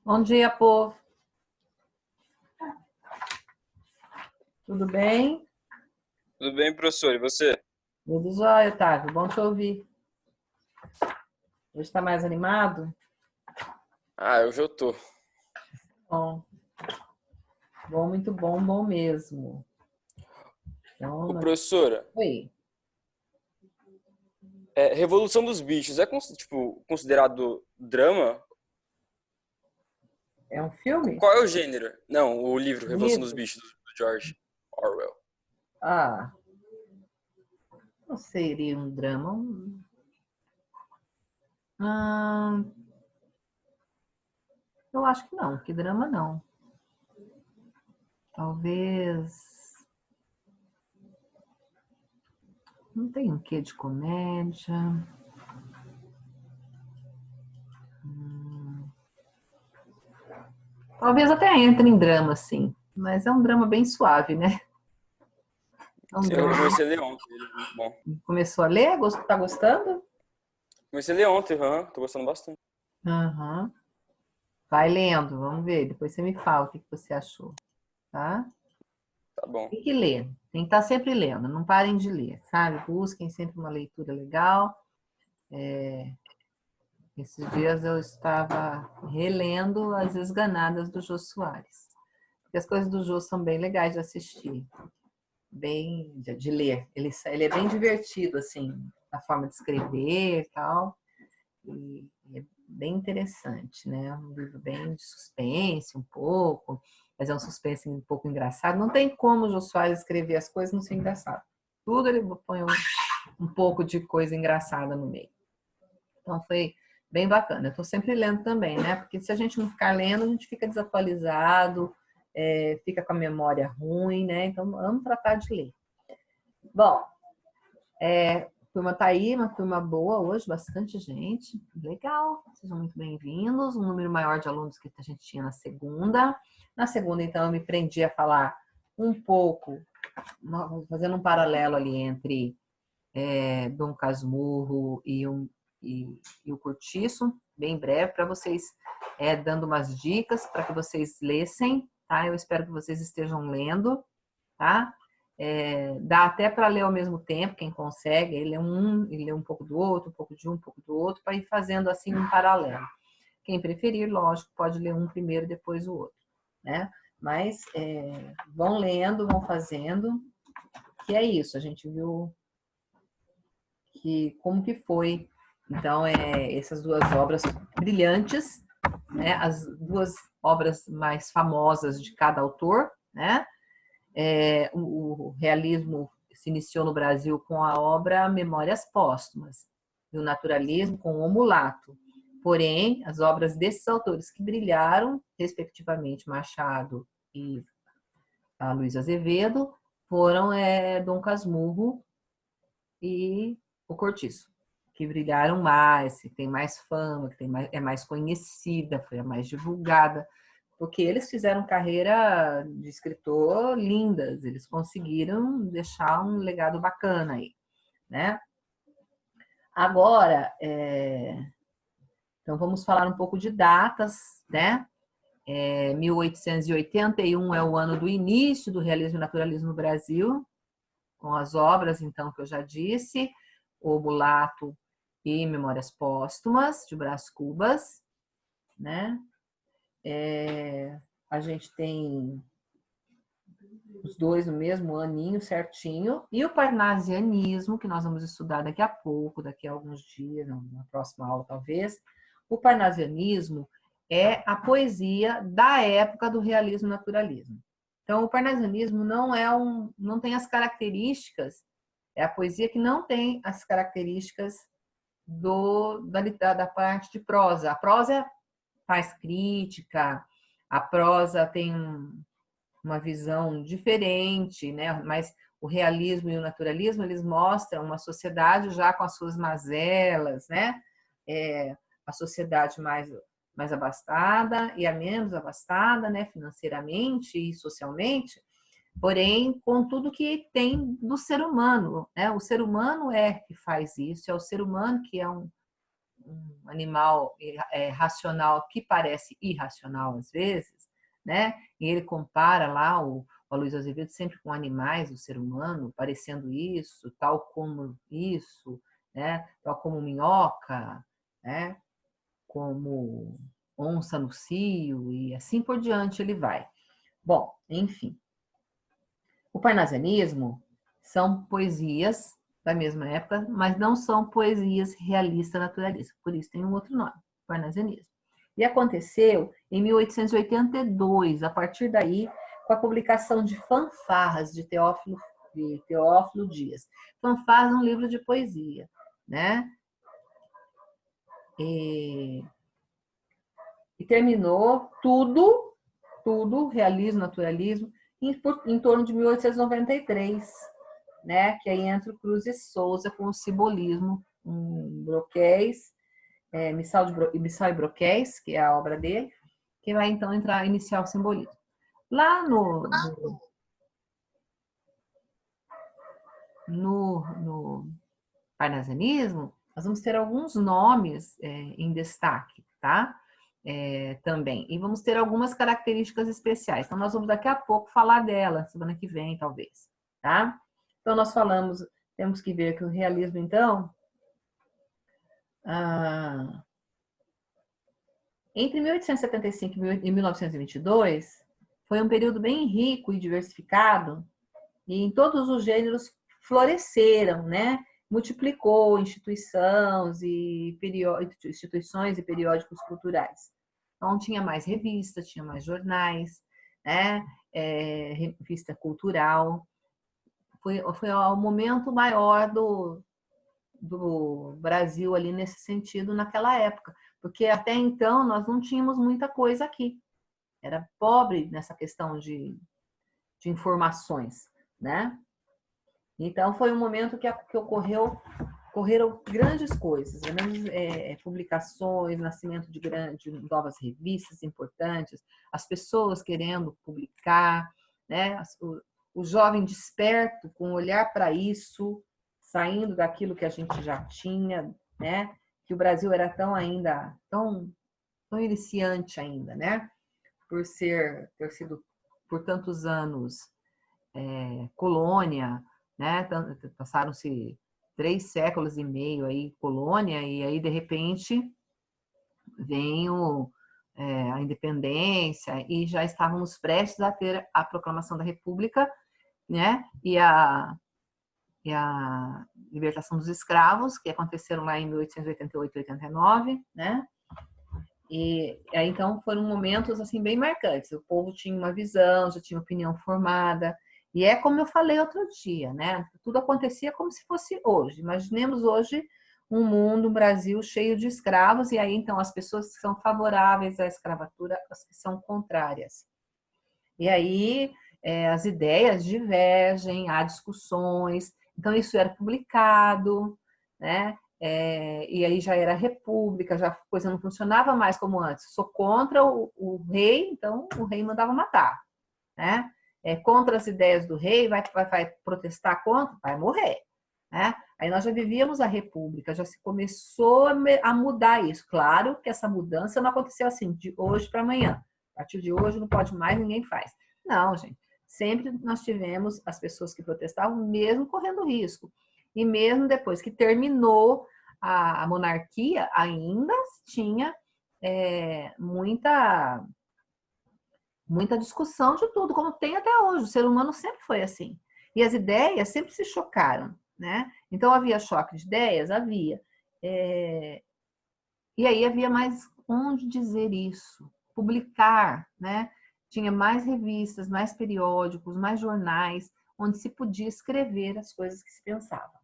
Bom dia, povo. Tudo bem? Tudo bem, professor? E você? Tudo jóia, Otávio. Bom te ouvir. Hoje está mais animado? Hoje eu tô. Bom. Bom, muito bom, bom mesmo. Então, Professora, Oi. Revolução dos Bichos é considerado drama? É um filme? Qual é o gênero? Não, o livro Revolução dos Livro? Bichos, do George Orwell. Ah, não seria um drama. Ah, eu acho que não, que drama não. Talvez. Não tem um quê de comédia. Talvez até entre em drama, sim. Mas é um drama bem suave, né? É um Eu drama. comecei a ler ontem, ele é muito bom. Começou a ler? Tá gostando? Comecei a ler ontem, tô gostando bastante. Aham. Vai lendo, vamos ver. Depois você me fala o que você achou, tá? Tá bom. Tem que ler, tem que estar sempre lendo, não parem de ler, sabe? Busquem sempre uma leitura legal. Esses dias eu estava relendo As Esganadas do Jô Soares. Porque as coisas do Jô são bem legais de assistir, bem de ler. Ele é bem divertido, assim, na forma de escrever e tal. E é bem interessante, né? Um livro bem de suspense, um pouco, mas é um suspense um pouco engraçado. Não tem como o Jô Soares escrever as coisas e não ser engraçado. Tudo ele põe um pouco de coisa engraçada no meio. Então foi bem bacana. Eu estou sempre lendo também, né? Porque se a gente não ficar lendo, a gente fica desatualizado, fica com a memória ruim, né? Então vamos tratar de ler. Bom, a turma está aí, uma turma boa hoje, bastante gente. Legal, sejam muito bem-vindos. Um número maior de alunos que a gente tinha na segunda. Na segunda, então, eu me prendi a falar um pouco, fazendo um paralelo ali entre Dom Casmurro e o Curtiço, bem breve, para vocês, dando umas dicas para que vocês lessem, tá? Eu espero que vocês estejam lendo, tá? Dá até para ler ao mesmo tempo, quem consegue, ele lê um pouco do outro, um pouco de um pouco do outro, para ir fazendo assim um paralelo. Quem preferir, lógico, pode ler um primeiro, depois o outro, né? Mas vão lendo, vão fazendo, que é isso, a gente viu como que foi, então, essas duas obras brilhantes, né? As duas obras mais famosas de cada autor, né? O realismo se iniciou no Brasil com a obra Memórias Póstumas, e o naturalismo com O Mulato. Porém, as obras desses autores que brilharam, respectivamente Machado e a Luiz Azevedo, foram Dom Casmurro e o Cortiço, que brilharam mais, que tem mais fama, que é mais conhecida, foi a mais divulgada, porque eles fizeram carreira de escritor lindas, eles conseguiram deixar um legado bacana aí, né? Agora, então vamos falar um pouco de datas, né? 1881 é o ano do início do realismo e naturalismo no Brasil, com as obras, então, que eu já disse, O Mulato e Memórias Póstumas, de Brás Cubas, né? A gente tem os dois no mesmo aninho certinho, e o parnasianismo, que nós vamos estudar daqui a pouco, daqui a alguns dias, na próxima aula talvez. O parnasianismo é a poesia da época do realismo naturalismo. Então, o parnasianismo não tem as características, é a poesia que não tem as características da parte de prosa. A prosa faz crítica, a prosa tem uma visão diferente, né? Mas o realismo e o naturalismo, eles mostram uma sociedade já com as suas mazelas, né? A sociedade mais abastada e a menos abastada, né? Financeiramente e socialmente, porém, com tudo que tem do ser humano, né? O ser humano é que faz isso, é o ser humano que é um animal racional que parece irracional às vezes, né? E ele compara lá o Aloysio Azevedo sempre com animais, o ser humano, parecendo isso, né? Tal como minhoca, né? Como onça no cio e assim por diante ele vai. Bom, enfim. O parnasianismo são poesias da mesma época, mas não são poesias realista-naturalistas. Por isso tem um outro nome, parnasianismo. E aconteceu em 1882, a partir daí, com a publicação de Fanfarras de Teófilo Dias. Fanfarras é um livro de poesia, né? E terminou tudo, realismo, naturalismo, em torno de 1893, né? Que aí entra o Cruz e Souza com o simbolismo, um broquéis, Missal e Broquéis, que é a obra dele, que vai então iniciar o simbolismo. Lá no parnasianismo, nós vamos ter alguns nomes em destaque, tá? Também. E vamos ter algumas características especiais. Então, nós vamos daqui a pouco falar dela, semana que vem, talvez, tá? Então, nós temos que ver que o realismo, então, entre 1875 e 1922, foi um período bem rico e diversificado, e em todos os gêneros floresceram, né? Multiplicou instituições e periódicos culturais. Então, tinha mais revistas, tinha mais jornais, né? Revista cultural. Foi o momento maior do Brasil ali nesse sentido naquela época, porque até então nós não tínhamos muita coisa aqui. Era pobre nessa questão de informações, né? Então foi um momento que ocorreram grandes coisas, grandes publicações, nascimento de novas revistas importantes, as pessoas querendo publicar, né? O jovem desperto com um olhar para isso, saindo daquilo que a gente já tinha, né? Que o Brasil era tão iniciante ainda, né? Por ter sido por tantos anos colônia, né? Passaram-se 3 séculos e meio aí colônia, e aí de repente vem a independência e já estávamos prestes a ter a proclamação da República, né? E a libertação dos escravos, que aconteceram lá em 1888 e 89, né? E aí, então, foram momentos assim bem marcantes. O povo tinha uma visão, já tinha opinião formada. E é como eu falei outro dia, né? Tudo acontecia como se fosse hoje. Imaginemos hoje um mundo, um Brasil cheio de escravos, e aí, então, as pessoas que são favoráveis à escravatura, as que são contrárias. E aí, as ideias divergem, há discussões. Então, isso era publicado, né? E aí já era república, já a coisa não funcionava mais como antes. Sou contra o rei, então o rei mandava matar, né? Contra as ideias do rei, vai protestar contra, vai morrer, né? Aí nós já vivíamos a república, já se começou a mudar isso. Claro que essa mudança não aconteceu assim, de hoje para amanhã. A partir de hoje não pode mais, ninguém faz. Não, gente. Sempre nós tivemos as pessoas que protestavam, mesmo correndo risco. E mesmo depois que terminou a monarquia, ainda tinha muita muita discussão de tudo, como tem até hoje. O ser humano sempre foi assim. E as ideias sempre se chocaram, né? Então, havia choque de ideias? Havia. E aí havia mais onde dizer isso, publicar, né? Tinha mais revistas, mais periódicos, mais jornais, onde se podia escrever as coisas que se pensavam,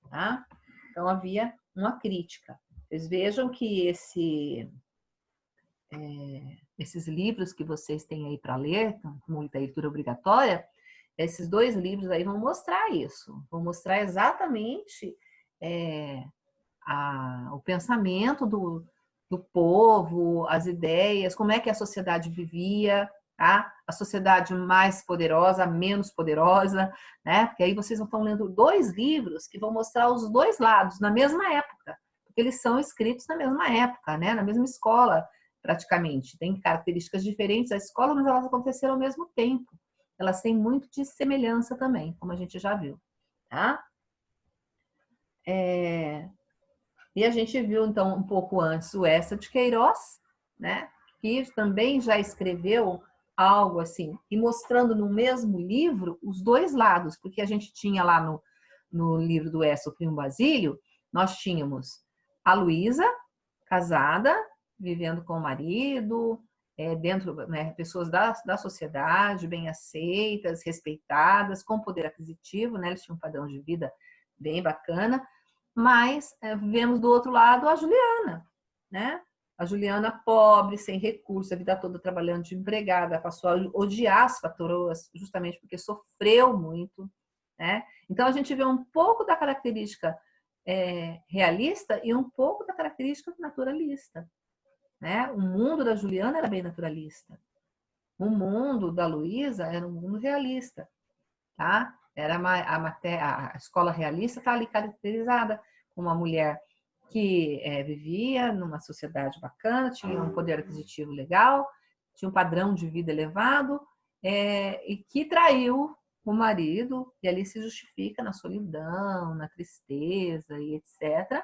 tá? Então, havia uma crítica. Vocês vejam que esses livros que vocês têm aí para ler, como leitura obrigatória, esses 2 livros aí vão mostrar isso, vão mostrar exatamente o pensamento do povo, as ideias, como é que a sociedade vivia, tá? A sociedade mais poderosa, a menos poderosa, né? Porque aí vocês estão lendo 2 livros que vão mostrar os 2 lados na mesma época, porque eles são escritos na mesma época, né? Na mesma escola, praticamente. Tem características diferentes as escolas, mas elas aconteceram ao mesmo tempo. Elas têm muito de semelhança também, como a gente já viu, tá? E a gente viu, então, um pouco antes o Eça de Queiroz, né? Que também já escreveu algo assim, e mostrando no mesmo livro os 2 lados, porque a gente tinha lá no livro do Eça, o Primo Basílio, nós tínhamos a Luísa, casada, vivendo com o marido, dentro, né, pessoas da sociedade, bem aceitas, respeitadas, com poder aquisitivo, né? Eles tinham um padrão de vida bem bacana. Mas vemos do outro lado a Juliana, né? A Juliana pobre, sem recursos, a vida toda trabalhando de empregada, passou a odiar as patroas justamente porque sofreu muito, né? Então a gente vê um pouco da característica realista e um pouco da característica naturalista, né? O mundo da Juliana era bem naturalista, o mundo da Luísa era um mundo realista, tá? Era a escola realista está ali caracterizada como uma mulher que vivia numa sociedade bacana, tinha um poder aquisitivo legal, tinha um padrão de vida elevado, e que traiu o marido, e ali se justifica na solidão, na tristeza e etc.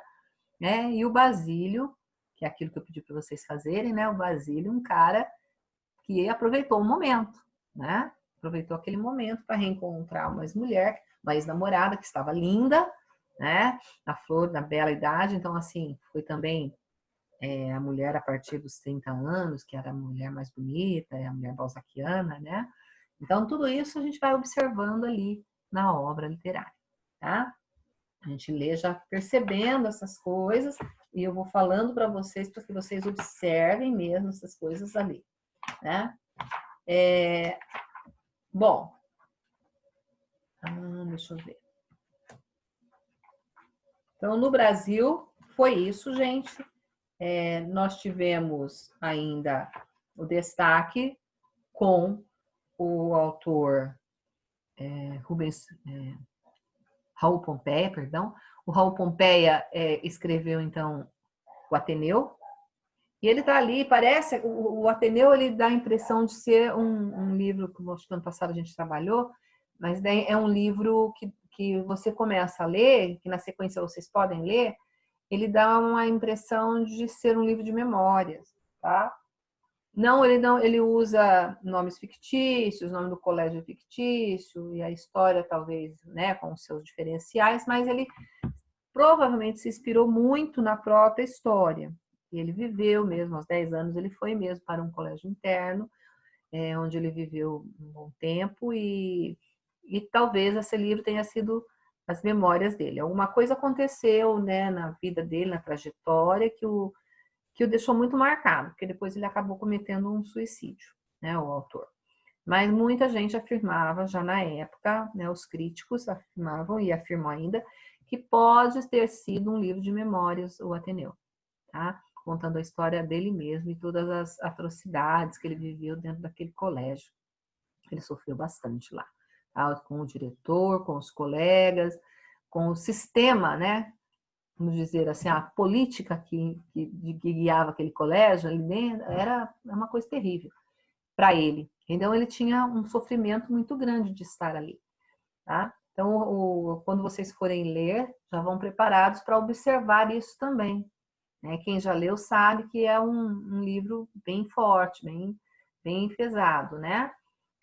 Né? E o Basílio, que é aquilo que eu pedi para vocês fazerem, né? O Basílio, um cara que aproveitou o momento, né? Aproveitou aquele momento para reencontrar uma ex-mulher, uma ex-namorada que estava linda, né? Na flor, na bela idade. Então, assim, foi também a mulher a partir dos 30 anos, que era a mulher mais bonita, a mulher balzaquiana, né? Então, tudo isso a gente vai observando ali na obra literária, tá? A gente lê já percebendo essas coisas e eu vou falando para vocês que vocês observem mesmo essas coisas ali, né? Bom, deixa eu ver. Então, no Brasil, foi isso, gente. Nós tivemos ainda o destaque com o autor Raul Pompeia, perdão. O Raul Pompeia escreveu, então, o Ateneu. E ele está ali, parece, o Ateneu, ele dá a impressão de ser um livro, que acho que ano passado a gente trabalhou, mas é um livro que você começa a ler, que na sequência vocês podem ler, ele dá uma impressão de ser um livro de memórias, tá? Não, ele usa nomes fictícios, o nome do colégio é fictício, e a história talvez, né, com os seus diferenciais, mas ele provavelmente se inspirou muito na própria história. E ele viveu mesmo, aos 10 anos, ele foi mesmo para um colégio interno, onde ele viveu um bom tempo, e talvez esse livro tenha sido as memórias dele. Alguma coisa aconteceu, né, na vida dele, na trajetória, que o deixou muito marcado, porque depois ele acabou cometendo um suicídio, né, o autor. Mas muita gente afirmava, já na época, né, os críticos afirmavam e afirmam ainda, que pode ter sido um livro de memórias, o Ateneu, tá? Contando a história dele mesmo e todas as atrocidades que ele viveu dentro daquele colégio. Ele sofreu bastante lá, tá? Com o diretor, com os colegas, com o sistema, né? Vamos dizer assim, a política que guiava aquele colégio ali dentro, era uma coisa terrível para ele. Então, ele tinha um sofrimento muito grande de estar ali, tá? Então, quando vocês forem ler, já vão preparados para observar isso também, né? Quem já leu sabe que é um livro bem forte, bem pesado, né?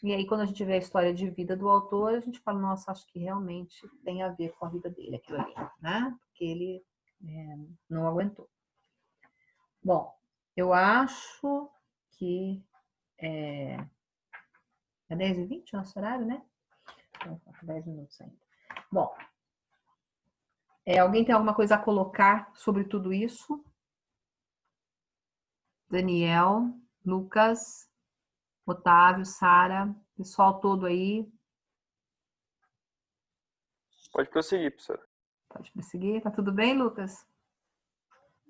E aí, quando a gente vê a história de vida do autor, a gente fala, nossa, acho que realmente tem a ver com a vida dele, aquilo ali, né? Porque ele não aguentou. Bom, eu acho que é 10h20 o nosso horário, né? Então, 10 minutos ainda. Bom, alguém tem alguma coisa a colocar sobre tudo isso? Daniel, Lucas, Otávio, Sara, pessoal todo aí. Pode prosseguir, professor. Pode me seguir. Tá tudo bem, Lucas?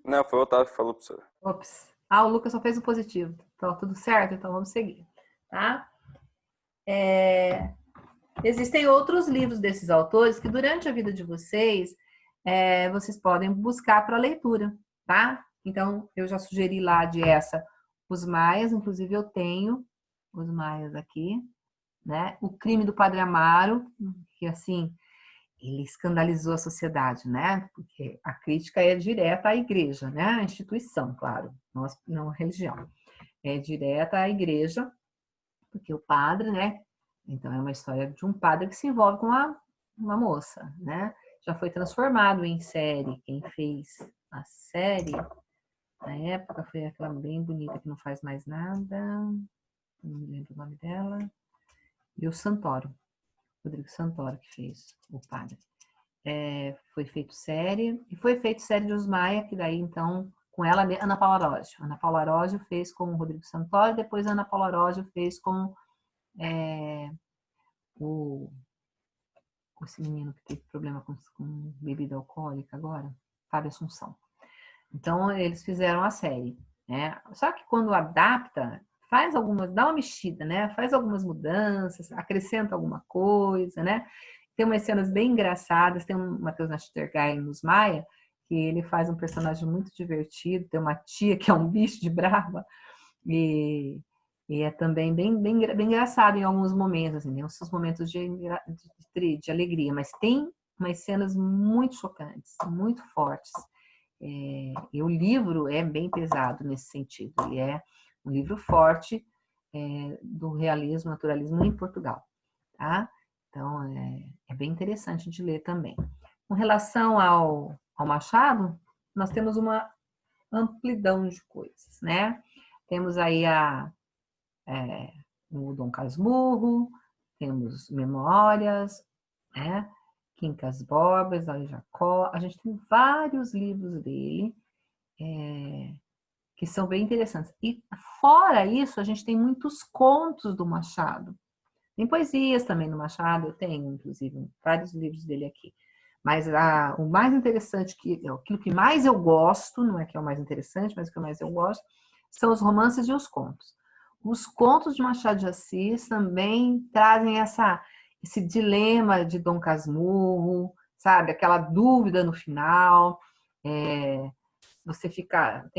Não, foi o Otávio que falou, professor. Ops. Ah, o Lucas só fez o positivo. Então, tudo certo? Então, vamos seguir. Tá? Existem outros livros desses autores que, durante a vida de vocês, vocês podem buscar para leitura, tá? Então, eu já sugeri lá de essa Os Maias, inclusive eu tenho Os Maias aqui, né? O Crime do Padre Amaro, que, assim, ele escandalizou a sociedade, né? Porque a crítica é direta à igreja, né? À instituição, claro, não à religião. É direta à igreja, porque o padre, né? Então é uma história de um padre que se envolve com uma moça, né? Já foi transformado em série. Quem fez a série na época foi aquela bem bonita que não faz mais nada, não me lembro o nome dela, e o Santoro, Rodrigo Santoro que fez o padre. Foi feito série, e foi feito série de Osmaia, que daí então, com ela, Ana Paula Arósio. Ana Paula Arósio fez com o Rodrigo Santoro, depois Ana Paula Arósio fez com esse menino que teve problema com bebida alcoólica agora, Fábio Assunção. Então, eles fizeram a série, né? Só que quando adapta, dá uma mexida, né? Faz algumas mudanças, acrescenta alguma coisa, né? Tem umas cenas bem engraçadas, tem um Matheus Nachtergaele nos Maia, que ele faz um personagem muito divertido, tem uma tia que é um bicho de brava, e é também bem engraçado em alguns momentos, assim, tem uns momentos de alegria, mas tem umas cenas muito chocantes, muito fortes. E o livro é bem pesado nesse sentido, ele é um livro forte do realismo, naturalismo em Portugal, tá? Então, é bem interessante de ler também. Com relação ao Machado, nós temos uma amplidão de coisas, né? Temos aí o Dom Casmurro, temos Memórias, né? Quincas Borba, Zóio Jacó. A gente tem vários livros dele que são bem interessantes. E fora isso, a gente tem muitos contos do Machado. Tem poesias também no Machado, eu tenho, inclusive, vários livros dele aqui. Mas o mais interessante, aquilo que mais eu gosto, não é que é o mais interessante, mas o que mais eu gosto, são os romances e os contos. Os contos de Machado de Assis também trazem esse dilema de Dom Casmurro, sabe? Aquela dúvida no final. Tem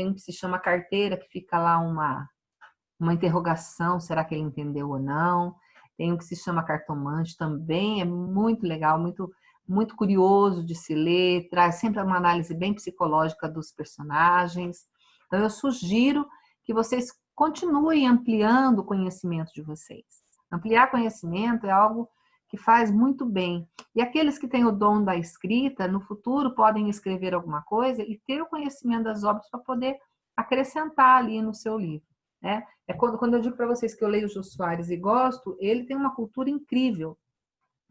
um que se chama carteira, que fica lá uma interrogação, será que ele entendeu ou não? Tem um que se chama Cartomante, também é muito legal, muito, muito curioso de se ler, traz sempre uma análise bem psicológica dos personagens. Então, eu sugiro que vocês continuem ampliando o conhecimento de vocês. Ampliar conhecimento é algo que faz muito bem. E aqueles que têm o dom da escrita, no futuro podem escrever alguma coisa e ter o conhecimento das obras para poder acrescentar ali no seu livro. Né? Quando eu digo para vocês que eu leio o Jô Soares e gosto, ele tem uma cultura incrível.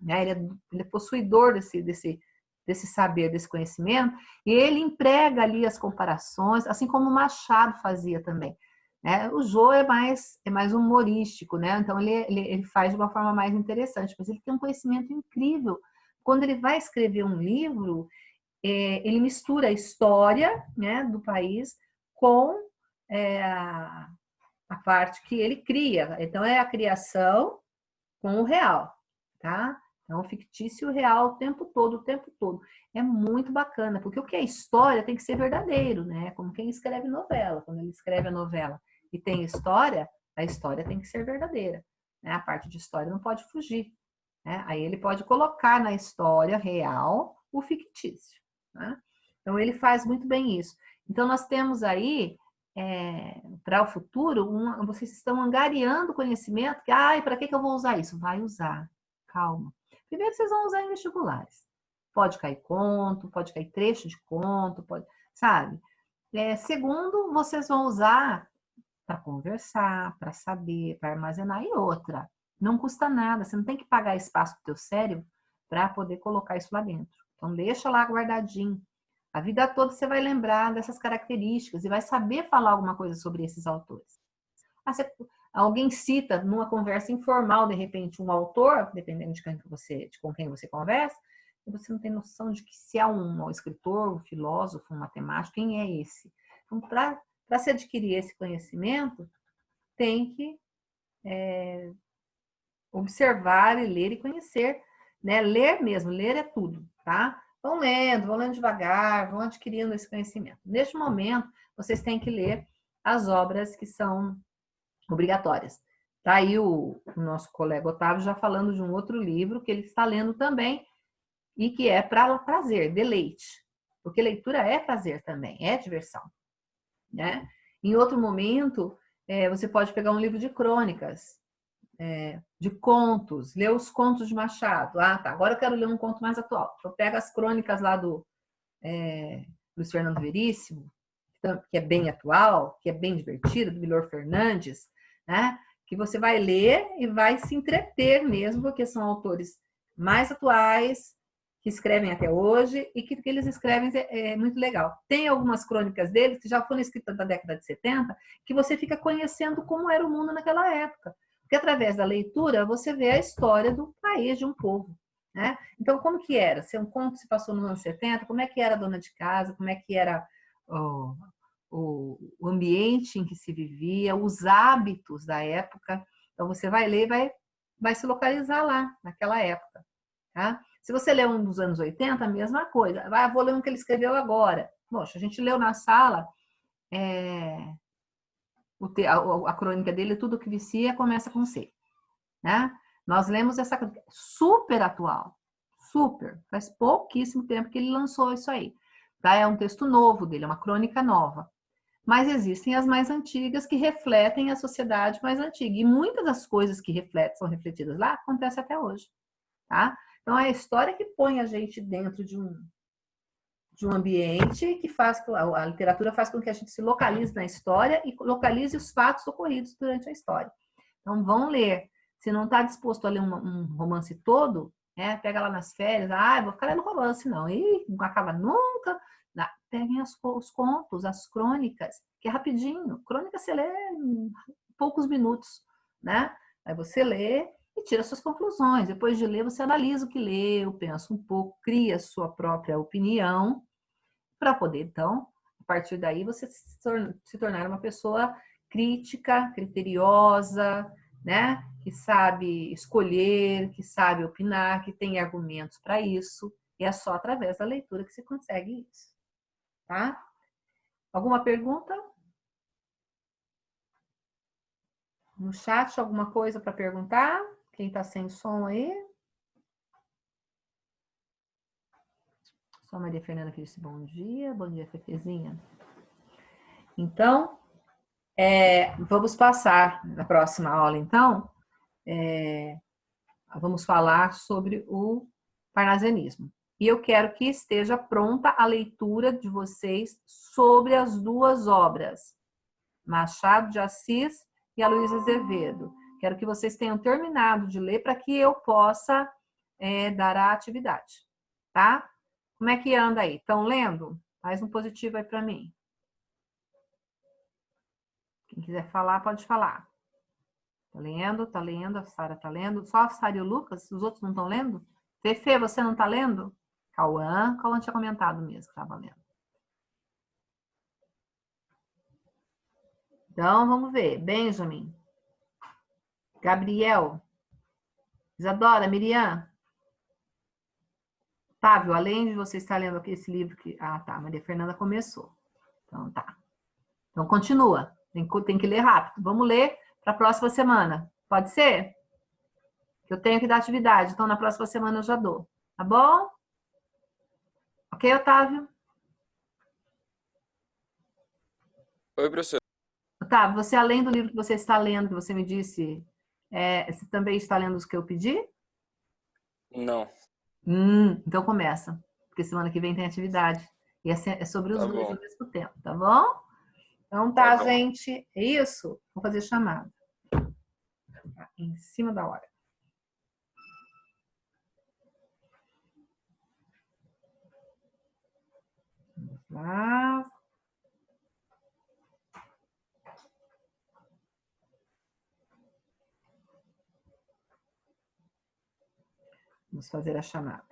Né? Ele é possuidor desse saber, desse conhecimento, e ele emprega ali as comparações, assim como o Machado fazia também. Né? O Jô é mais humorístico, né? Então ele faz de uma forma mais interessante, mas ele tem um conhecimento incrível. Quando ele vai escrever um livro, ele mistura a história, né, do país com a parte que ele cria. Então, é a criação com o real, tá? Então, o fictício e o real o tempo todo, o tempo todo. É muito bacana, porque o que é história tem que ser verdadeiro, né? Como quem escreve novela. Quando ele escreve a novela e tem história, a história tem que ser verdadeira. Né? A parte de história não pode fugir. Né? Aí ele pode colocar na história real o fictício. Né? Então, ele faz muito bem isso. Então, nós temos aí para o futuro, vocês estão angariando conhecimento que, para que eu vou usar isso? Vai usar, calma. Primeiro vocês vão usar em vestibulares. Pode cair conto, pode cair trecho de conto, pode, sabe? Segundo, vocês vão usar para conversar, para saber, para armazenar. E outra, não custa nada, você não tem que pagar espaço do teu cérebro para poder colocar isso lá dentro. Então deixa lá guardadinho. A vida toda você vai lembrar dessas características e vai saber falar alguma coisa sobre esses autores. Alguém cita numa conversa informal, de repente, um autor, dependendo com quem você conversa, e você não tem noção de que se é um escritor, um filósofo, um matemático, quem é esse? Então, para se adquirir esse conhecimento, tem que observar e ler e conhecer, né? Ler mesmo, ler é tudo, tá? Vão lendo devagar, vão adquirindo esse conhecimento. Neste momento, vocês têm que ler as obras que são obrigatórias. Tá aí o nosso colega Otávio já falando de um outro livro que ele está lendo também e que é para prazer, deleite. Porque leitura é prazer também, é diversão, né? Em outro momento, você pode pegar um livro de crônicas, de contos, ler os contos de Machado. Tá, agora eu quero ler um conto mais atual. Eu pego as crônicas lá do Luiz Fernando Veríssimo, que é bem atual, que é bem divertido, do Milor Fernandes, né? Que você vai ler e vai se entreter mesmo, porque são autores mais atuais, que escrevem até hoje, e que eles escrevem é muito legal. Tem algumas crônicas deles que já foram escritas na década de 70, que você fica conhecendo como era o mundo naquela época. Porque através da leitura você vê a história do país, de um povo, né? Então, como que era? Se um conto se passou nos anos 70, como é que era a dona de casa, como é que era o ambiente em que se vivia, os hábitos da época. Então, você vai ler e vai se localizar lá, naquela época. Tá? Se você lê um dos anos 80, a mesma coisa. Vou ler um que ele escreveu agora. Poxa, a gente leu na sala a crônica dele, Tudo que Vicia começa com C. Né? Nós lemos essa crônica super atual. Super. Faz pouquíssimo tempo que ele lançou isso aí. Tá? É um texto novo dele, é uma crônica nova. Mas existem as mais antigas que refletem a sociedade mais antiga. E muitas das coisas que são refletidas lá acontecem até hoje. Tá? Então, é a história que põe a gente dentro de um ambiente que a literatura faz com que a gente se localize na história e localize os fatos ocorridos durante a história. Então, vão ler. Se não está disposto a ler um romance todo, pega lá nas férias, vou ficar lendo romance, não. E não acaba nunca. Peguem os contos, as crônicas, que é rapidinho. Crônica você lê em poucos minutos, né? Aí você lê e tira suas conclusões. Depois de ler, você analisa o que leu, pensa um pouco, cria sua própria opinião, para poder, então, a partir daí, você se tornar uma pessoa crítica, criteriosa, né? Que sabe escolher, que sabe opinar, que tem argumentos para isso. E é só através da leitura que se consegue isso. Tá? Alguma pergunta? No chat, alguma coisa para perguntar? Quem está sem som aí? Só Maria Fernanda que disse bom dia. Bom dia, Fefezinha. Então, vamos passar na próxima aula, então. Vamos falar sobre o parnasianismo. E eu quero que esteja pronta a leitura de vocês sobre as duas obras, Machado de Assis e a Luísa Azevedo. Quero que vocês tenham terminado de ler para que eu possa dar a atividade, tá? Como é que anda aí? Estão lendo? Faz um positivo aí para mim. Quem quiser falar, pode falar. Tá lendo, a Sara tá lendo. Só a Sara e o Lucas? Os outros não estão lendo? Fefe, você não tá lendo? Cauã tinha comentado mesmo que estava lendo. Então, vamos ver. Benjamin. Gabriel. Isadora, Miriam. Otávio, além de você estar lendo aqui esse livro que... tá. Maria Fernanda começou. Então, tá. Então, continua. Tem que ler rápido. Vamos ler para a próxima semana. Pode ser? Eu tenho que dar atividade. Então, na próxima semana eu já dou. Tá bom? Ok, Otávio? Oi, professor. Gustavo, você além do livro que você está lendo, que você me disse, você também está lendo os que eu pedi? Não. Então começa, porque semana que vem tem atividade. E é sobre os Tá dois bom. ao mesmo tempo, tá bom? Então Tá tá, bom. gente. É isso. Vou fazer chamada. Tá, em cima da hora. Vamos lá. Vamos fazer a chamada.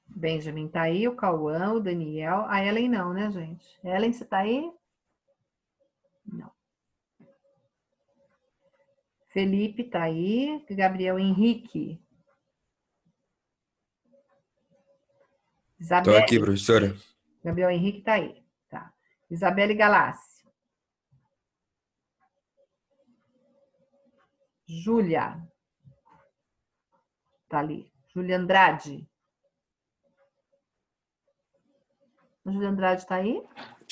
Benjamin tá aí, o Cauã, o Daniel. A Ellen não, né, gente? Ellen, você tá aí? Não. Felipe tá aí. Gabriel Henrique. Tô aqui, Isabelle. professora. Gabriel Henrique tá aí. Tá. Isabelle Galassi. Júlia. Tá ali. Júlia Andrade. A Júlia Andrade tá aí?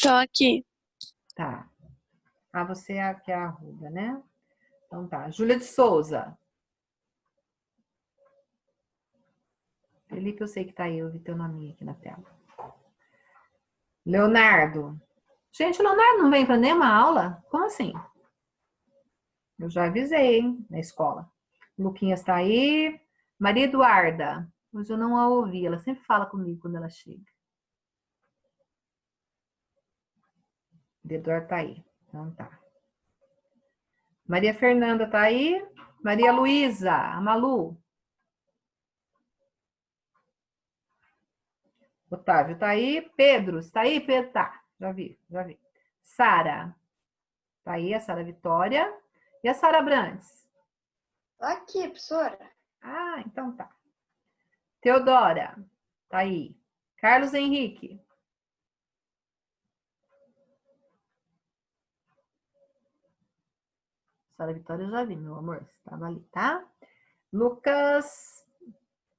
Tô aqui. Tá. Ah, você é a que é a Arruda, né? Então tá. Júlia de Souza. Felipe, eu sei que tá aí, eu vi teu nome aqui na tela. Leonardo. Gente, o Leonardo não vem para nenhuma aula? Como assim? Eu já avisei, hein, na escola. Luquinhas tá aí. Maria Eduarda. Hoje eu não a ouvi, ela sempre fala comigo quando ela chega. Maria Eduarda tá aí. Então tá. Maria Fernanda tá aí. Maria Luísa, a Malu. Otávio tá aí. Pedro, está aí? Pedro, tá. Já vi, já vi. Sara. Tá aí, a Sara Vitória. E a Sara Brandes? Aqui, professora. Ah, então tá. Teodora. Tá aí. Carlos Henrique. Sara Vitória eu já vi, meu amor. Você tava ali, tá? Lucas.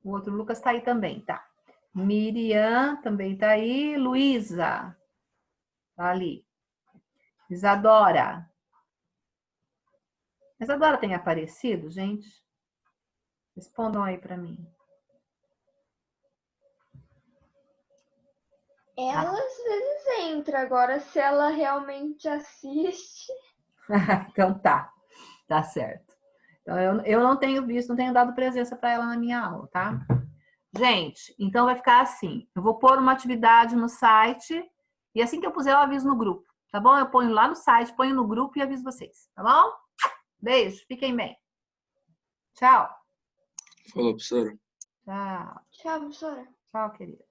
O outro Lucas tá aí também, tá? Miriam também tá aí. Luísa. Tá ali. Isadora. Isadora tem aparecido, gente? Respondam aí pra mim. Ela às vezes entra, agora se ela realmente assiste. Então tá. Tá certo. Então eu não tenho visto, não tenho dado presença para ela na minha aula, tá? Gente, então vai ficar assim. Eu vou pôr uma atividade no site e assim que eu puser eu aviso no grupo, tá bom? Eu ponho lá no site, ponho no grupo e aviso vocês, tá bom? Beijo, fiquem bem. Tchau. Falou, professora. Tchau. Tchau, professora. Tchau, querida.